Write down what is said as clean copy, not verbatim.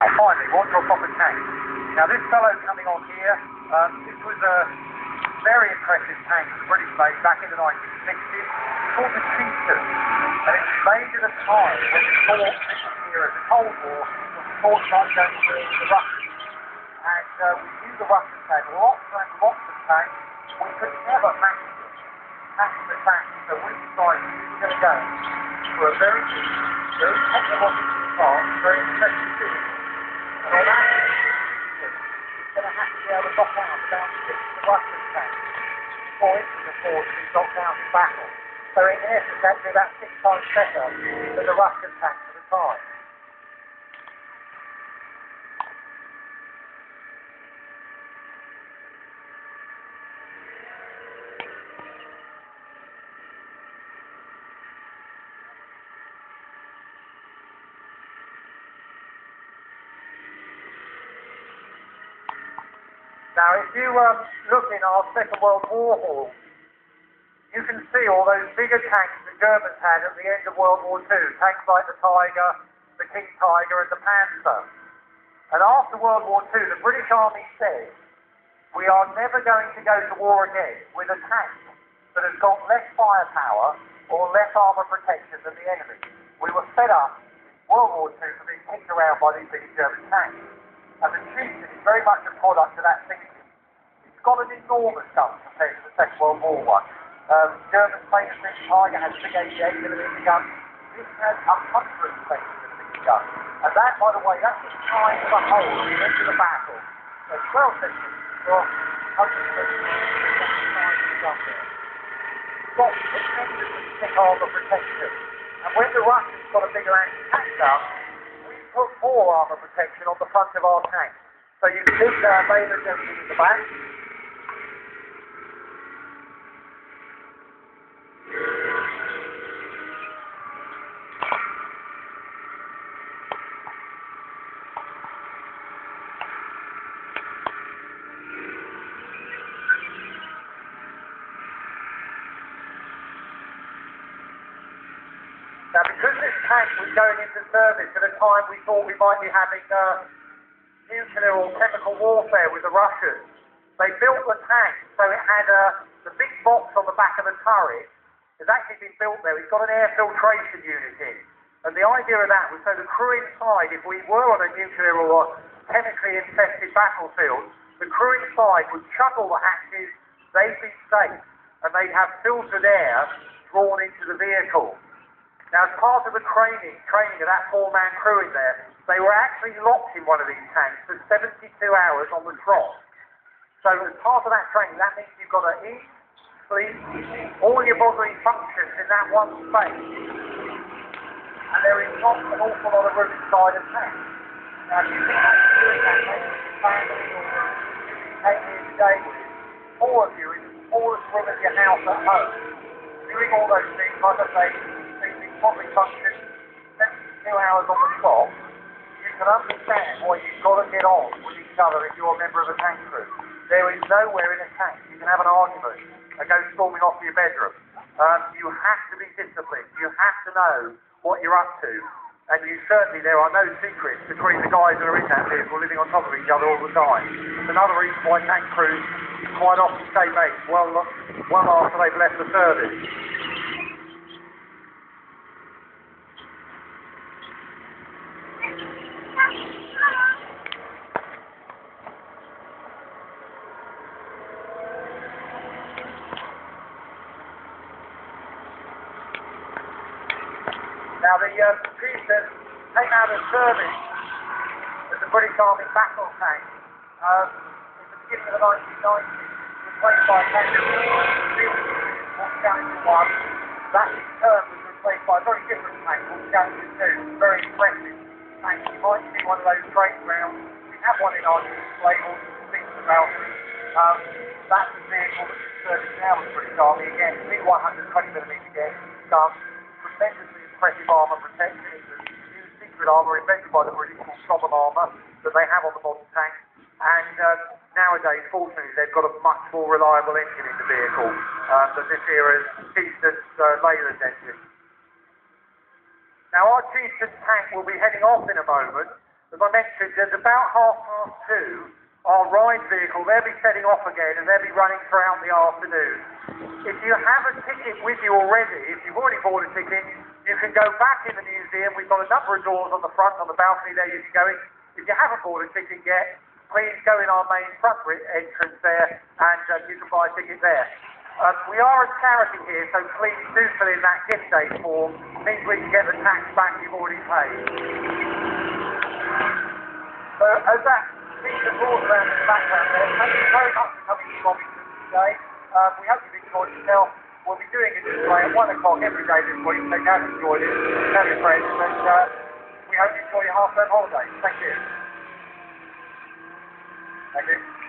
Finally, what your proper tank. Now this fellow coming on here, this was a very impressive tank the British made back in the 1960s. It's called the Chieftain, and it was made at a time when we thought this year of the Cold War was thought about going to the Russians. And we knew the Russians had lots and lots of tanks. We could never match them. Match the tanks. So we decided we were going to go for a very big, very technologically advanced, very impressive thing. And on that, it's going to have to be able to knock out about 6 of the Russian tanks before it can afford to be knocked out in battle. So in essence, that's about 6 times better than the Russian tanks at the time. Now, if you look in our Second World War hall, you can see all those bigger tanks the Germans had at the end of World War II, tanks like the Tiger, the King Tiger and the Panzer. And after World War II, the British Army said, we are never going to go to war again with a tank that has got less firepower or less armour protection than the enemy. We were fed up in World War II for being kicked around by these big German tanks. And the Chieftain is very much a product of that thinking. It's got an enormous gun compared to the Second World War one. German's famous big Tiger has a big 88mm gun. This has 120mm gun. And that, by the way, that's the size of a hole at the end of the battle. So 12 seconds for 120mm size of the gun there. It's got tremendously thick armour protection. And when the Russians got a bigger anti-tank gun, put more armour protection on the front of our tank. So you can see Baylor Gentleman in the back. Now, because this tank was going into service at a time we thought we might be having nuclear or chemical warfare with the Russians, they built the tank so it had the big box on the back of the turret has actually been built there. It's got an air filtration unit in. And the idea of that was so the crew inside, if we were on a nuclear or chemically infested battlefield, the crew inside would shut all the hatches, they'd be safe, and they'd have filtered air drawn into the vehicle. Now, as part of the training of that 4-man crew in there, they were actually locked in one of these tanks for 72 hours on the trot. So as part of that training, that means you've got to eat, sleep, all your bodily functions in that one space. And there is not an awful lot of room inside a tank. Now, if you think that's doing that, maybe your family or you take here today with 4 of you in the smallest room of your house at home, doing all those things, like I say, bodily function, 72 hours on the clock, you can understand why you've got to get on with each other if you're a member of a tank crew. There is nowhere in a tank you can have an argument and go storming off to your bedroom. You have to be disciplined. You have to know what you're up to. And there are no secrets between the guys that are in that vehicle living on top of each other all the time. It's another reason why tank crews quite often stay mates well after they've left the service. Now, the Chieftain came out of service as the British Army battle tank in the beginning of the 1990s, replaced by a tank called Chietain 1. That in turn was replaced by a very different tank called Chietain 2, very impressive tank. You might see one of those straight round. We have one in our display, or thinking about it. That's the vehicle that's in service now with the British Army. Again, big 120mm gun, tremendously impressive armour protection. It's a new secret armour invented by the British called Sovereign armour that they have on the modern tank. And nowadays, fortunately, they've got a much more reliable engine in the vehicle than this era's Chieftain's Leyland engine. Now, our Chieftain tank will be heading off in a moment. as I mentioned, at about 2:30, our ride vehicle, they'll be setting off again and they'll be running throughout the afternoon. If you have a ticket with you already, if you've already bought a ticket, you can go back in the museum. We've got a number of doors on the front, on the balcony there you can go in. If you haven't bought a ticket yet, please go in our main front entrance there and you can buy a ticket there. We are a charity here, so please do fill in that gift aid form. It means we can get the tax back you've already paid. So as that the broadband in the background there, thank you very much for coming to Bovington today. We hope you've enjoyed yourself. We'll be doing a display at 1 o'clock every day this week, so now enjoy it, tell your friends, and we hope you enjoy your half-term holiday. Thank you. Thank you.